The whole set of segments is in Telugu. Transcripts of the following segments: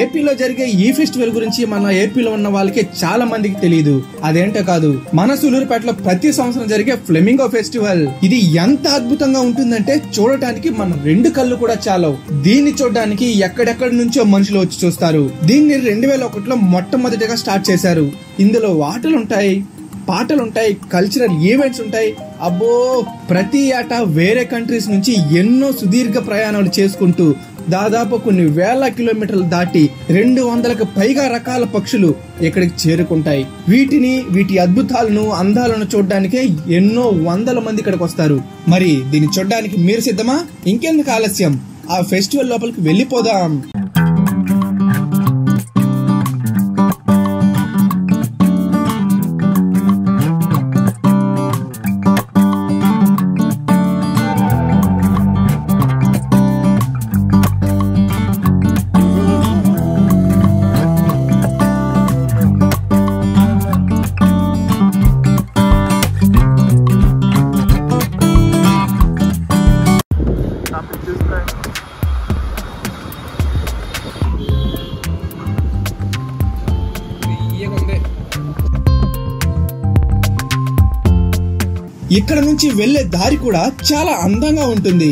ఏపీలో జరిగే ఈ ఫెస్టివల్ గురించి మన ఏపీలో ఉన్న వాళ్ళకి చాలా మందికి తెలియదు. అదేంటో కాదు, మన సూలూరుపేటలో ప్రతి సంవత్సరం జరిగే ఫ్లెమింగో ఫెస్టివల్. ఇది ఎంత అద్భుతంగా ఉంటుందంటే చూడటానికి మన రెండు కళ్ళు కూడా చాలవు. దీన్ని చూడడానికి ఎక్కడెక్కడి నుంచో మనుషులు వచ్చి చూస్తారు. దీన్ని 2001లో మొట్టమొదటిగా స్టార్ట్ చేశారు. ఇందులో ఆటలుంటాయి, పాటలుంటాయి, కల్చరల్ ఈవెంట్స్ ఉంటాయి. అబ్బో, ప్రతి ఏటా వేరే కంట్రీస్ నుంచి ఎన్నో సుదీర్ఘ ప్రయాణాలు చేసుకుంటూ దాదాపు కొన్ని వేల కిలోమీటర్లు దాటి 200కు పైగా రకాల పక్షులు ఇక్కడికి చేరుకుంటాయి. వీటి అద్భుతాలను, అందాలను చూడడానికే ఎన్నో వందల మంది ఇక్కడికి వస్తారు. మరి దీన్ని చూడడానికి మీరు సిద్ధమా? ఇంకెందుకు ఆలస్యం, ఆ ఫెస్టివల్ లోపలికి వెళ్ళిపోదాం. ఇక్కడ నుంచి వెళ్లే దారి కూడా చాలా అందంగా ఉంటుంది.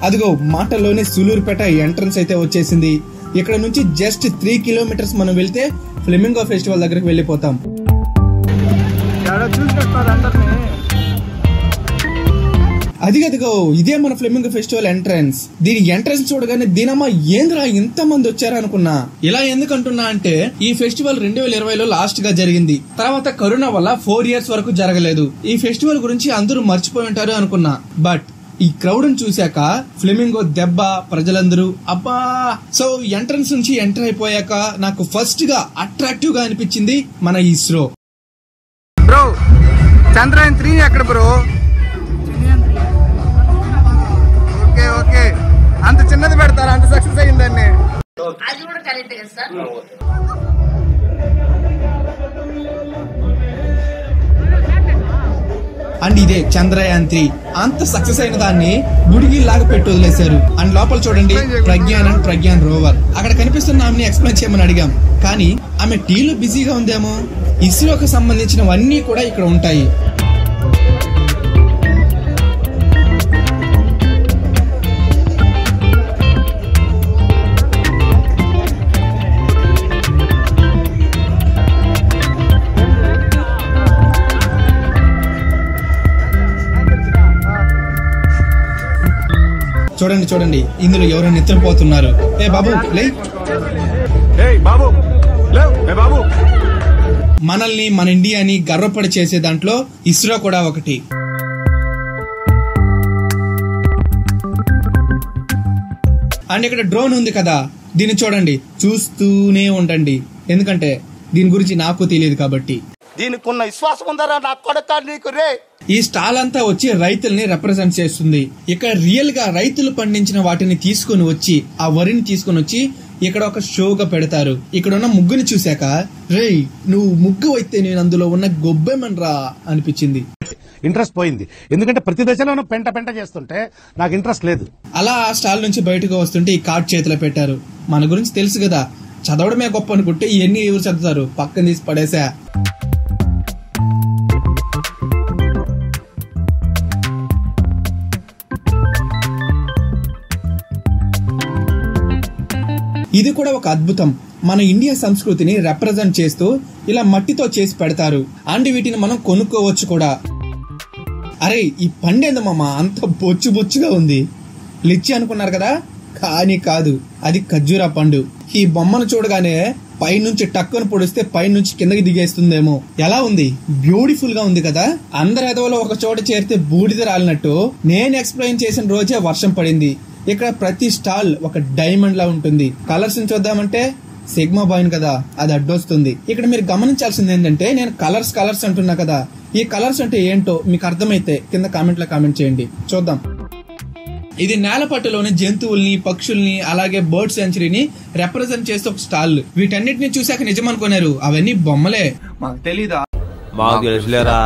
అదిగో మాటల్లోనే సూలూరుపేట ఎంట్రన్స్ అయితే వచ్చేసింది. ఇక్కడ నుంచి జస్ట్ 3 కిలోమీటర్స్ మనం వెళ్తే ఫ్లెమింగో ఫెస్టివల్ దగ్గరకు వెళ్ళిపోతాం. అదిగదిగో ఇదే మన ఫ్లెమింగో ఫెస్టివల్ ఎంట్రన్స్. దీని ఎంట్రన్స్ చూడగానే దీనమ్మా ఏంద్రా ఇంత మంది వచ్చారా అనుకున్నా. ఇలా ఎందుకంటున్నా అంటే ఈ ఫెస్టివల్ 2020లో లాస్ట్ గా జరిగింది. తర్వాత కరోనా వల్ల 4 years వరకు జరగలేదు. ఈ ఫెస్టివల్ గురించి అందరూ మర్చిపోయి ఉంటారు అనుకున్నా. బట్ ఈ క్రౌడ్ ని చూశాక ఫ్లెమింగో దెబ్బ ప్రజలందరూ అబ్బా. సో ఎంట్రన్స్ నుంచి ఎంటర్ అయిపోయాక నాకు ఫస్ట్ గా అట్రాక్టివ్ గా అనిపించింది మన ఇస్రో. బ్రో, చంద్రయాన్ 3 ఎక్కడ బ్రో? ఓకే, అంత చిన్నది పెడతారా? అంత సక్సెస్ అయిందండి. అండ్ ఇదే చంద్రయాన్ 3 అంత సక్సెస్ అయిన దాన్ని గుడిగిల్లాగా పెట్టి వదిలేశారు. అండ్ లోపల చూడండి ప్రజ్ఞాన్ అండ్ ప్రజ్ఞాన్ రోవర్. అక్కడ కనిపిస్తున్న ఆమెని ఎక్స్ప్లెయిన్ చేయమని అడిగాం, కానీ ఆమె టీలో బిజీగా ఉందేమో. ఇస్రోకి సంబంధించినవన్నీ కూడా ఇక్కడ ఉంటాయి. చూడండి ఇందులో ఎవరో నిద్రపోతున్నారు. ఏ బాబు లే, మనల్ని మన ఇండియాని గర్వపడి చేసే దాంట్లో ఇస్రో కూడా ఒకటి. అండ్ ఇక్కడ డ్రోన్ ఉంది కదా, దీన్ని చూడండి, చూస్తూనే ఉండండి. ఎందుకంటే దీని గురించి నాకు తెలియదు కాబట్టి. దీనికి ఉన్న విశ్వాసం ఉందరా నా కొడుకా నీకు రే. ఈ స్టాల్ అంతా వచ్చి రైతుల్ని రిప్రజెంట్ చేస్తుంది. ఇక్కడ రియల్ గా రైతులు పండించిన వాటిని తీసుకుని వచ్చి, ఆ వరిని తీసుకుని వచ్చి ఇక్కడ ఒక షోగా పెడతారు. ఇక్కడ ఉన్న ముగ్గుని చూశాక రేయ్ నువ్వు ముగ్గు అయితే నేను అందులో ఉన్న గొబ్బెమన్రా అనిపించింది. ఇంట్రెస్ట్ పోయింది, ఎందుకంటే ప్రతి దశలోనూ పెంట చేస్తుంటే నాకు ఇంట్రెస్ట్ లేదు. అలా ఆ స్టాల్ నుంచి బయటకు వస్తుంటే ఈ కార్డ్ చేతిలో పెట్టారు. మన గురించి తెలుసు కదా, చదవడమే గొప్ప అనుకుంటే ఇవన్నీ ఎవరు చదువుతారు, పక్కన తీసి పడేసా. ఇది కూడా ఒక అద్భుతం. మన ఇండియా సంస్కృతిని రిప్రజెంట్ చేస్తూ ఇలా మట్టితో చేసి పెడతారు. అండ్ వీటిని మనం కొనుక్కోవచ్చు కూడా. అరే ఈ పండేందమ్మా అంత బొచ్చుగా ఉంది. లిచ్చి అనుకున్నారు కదా, కానీ కాదు, అది ఖర్జూరా పండు. ఈ బొమ్మను చూడగానే పైనుంచి టక్కును పొడిస్తే పైనుంచి కిందకి దిగేస్తుందేమో. ఎలా ఉంది, బ్యూటిఫుల్ గా ఉంది కదా. అందరి ఎదవలో ఒక చోట చేరితే బూడిద రాలినట్టు నేను ఎక్స్ప్లెయిన్ చేసిన రోజే వర్షం పడింది. ఇక్కడ ప్రతి స్టాల్ ఒక డైమండ్ లా ఉంటుంది. కలర్స్ చూద్దామంటే సిగ్మా బాయిన్ కదా, అది అడ్డొస్తుంది. ఇక్కడ మీరు గమనించాల్సింది ఏంటంటే నేను కలర్స్ అంటున్నా కదా, ఈ కలర్స్ అంటే ఏంటో మీకు అర్థమైతే కింద కామెంట్ లో కామెంట్ చేయండి, చూద్దాం. ఇది నేలపట్టులోని జంతువుల్ని, పక్షుల్ని, అలాగే బర్డ్ సెంచరీని రిప్రజెంట్ చేస్తే ఒక స్టాల్. వీటన్నిటిని చూసాక నిజం అనుకున్నారు, అవన్నీ బొమ్మలే. మాకు తెలీదా? మాకు తెలుసులేరా.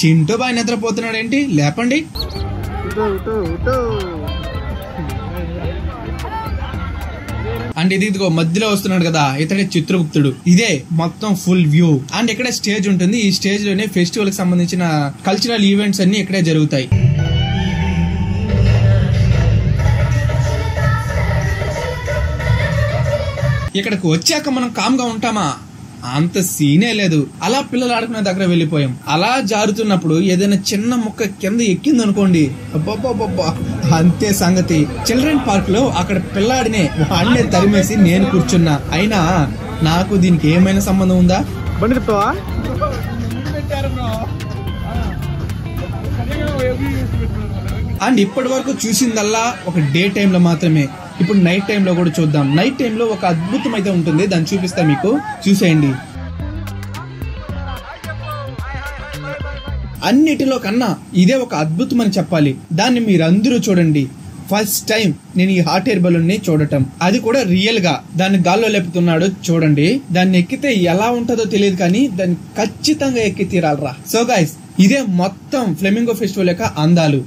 చింటూ బాయ్ నిద్రపోతున్నాడు ఏంటి? లేపండి. అండ్ ఇదిగో మధ్యలో వస్తున్నాడు కదా, ఇతడే చిత్రగుప్తుడు. ఇదే మొత్తం ఫుల్ వ్యూ. అండ్ ఇక్కడ స్టేజ్ ఉంటుంది. ఈ స్టేజ్ లోనే ఫెస్టివల్ కి సంబంధించిన కల్చరల్ ఈవెంట్స్ అన్ని ఇక్కడే జరుగుతాయి. ఇక్కడికి వచ్చాక మనం కామ్గా ఉంటామా? అంత సీనే లేదు. అలా పిల్లలు ఆడుకునే దగ్గర వెళ్ళిపోయాం. అలా జారుతున్నప్పుడు ఏదైనా చిన్న ముక్క కింద ఎక్కింది అనుకోండి, అబ్బబ్బబ్బబ్బా అంతే సంగతి. చిల్డ్రన్ పార్క్ లో అక్కడ పిల్లాడినే వాడినే తరిమేసి నేను కూర్చున్నా. అయినా నాకు దీనికి ఏమైనా సంబంధం ఉందా? బండి తిప్పుతావా? అండ్ ఇప్పటి వరకు చూసిందల్లా ఒక డే టైమ్ లో మాత్రమే. ఇప్పుడు నైట్ టైమ్ లో కూడా చూద్దాం. నైట్ టైమ్ లో ఒక అద్భుతం అయితే ఉంటుంది, దాన్ని చూపిస్తా మీకు, చూసేయండి. అన్నిటిలో కన్నా ఇదే ఒక అద్భుతం అని చెప్పాలి. దాన్ని మీరందరూ చూడండి. ఫస్ట్ టైం నేను ఈ హాట్ ఎయిర్ బలూన్ ని చూడటం, అది కూడా రియల్ గా దాన్ని గాల్లో లేపుతున్నాడు చూడండి. దాన్ని ఎక్కితే ఎలా ఉంటుందో తెలియదు కానీ దాన్ని ఖచ్చితంగా ఎక్కి తీరాలరా. సో గైస్, ఇదే మొత్తం ఫ్లెమింగో ఫెస్టివల్ యొక్క అందాలు.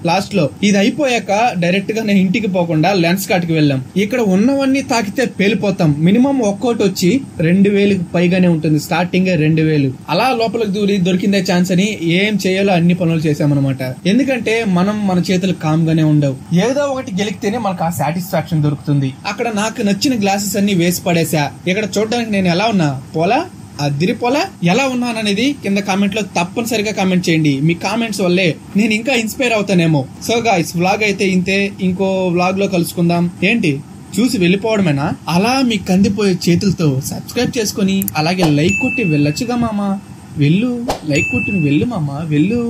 లాస్ట్ లో ఇది అయిపోయాక డైరెక్ట్ గా నేను ఇంటికి పోకుండా లెన్స్ కార్ట్ కి వెళ్ళాం. ఇక్కడ ఉన్నవన్నీ తాకితే పేలిపోతాం. మినిమం ఒక్కోటి వచ్చి 2000 పైగానే ఉంటుంది. స్టార్టింగ్ 2000. అలా లోపలికి దూరి దొరికిందే ఛాన్స్ అని ఏం చేయాలో అన్ని పనులు చేసామన్నమాట. ఎందుకంటే మన చేతులు కామ్ గానే ఉండవు. ఏదో ఒకటి గెలికితేనే మనకు ఆ సాటిస్ఫాక్షన్ దొరుకుతుంది. అక్కడ నాకు నచ్చిన గ్లాసెస్ అన్ని వేసి పడేసా. ఇక్కడ చూడడానికి నేను ఎలా ఉన్నా? పోలా అదిరిపోలా. ఎలా ఉన్నాననేది కింద కామెంట్ లో తప్పనిసరిగా కామెంట్ చేయండి. మీ కామెంట్స్ వల్లే నేను ఇంకా ఇన్స్పైర్ అవుతానేమో. సో గైస్, వ్లాగ్ అయితే ఇంతే. ఇంకో వ్లాగ్ లో కలుసుకుందాం. ఏంటి చూసి వెళ్ళిపోవడమేనా? అలా మీ కందిపోయే చేతులతో సబ్స్క్రైబ్ చేసుకుని అలాగే లైక్ కొట్టి వెళ్ళొచ్చుగా మామా. వెళ్ళు, లైక్ కొట్టి వెళ్ళు మామా, వెళ్ళు.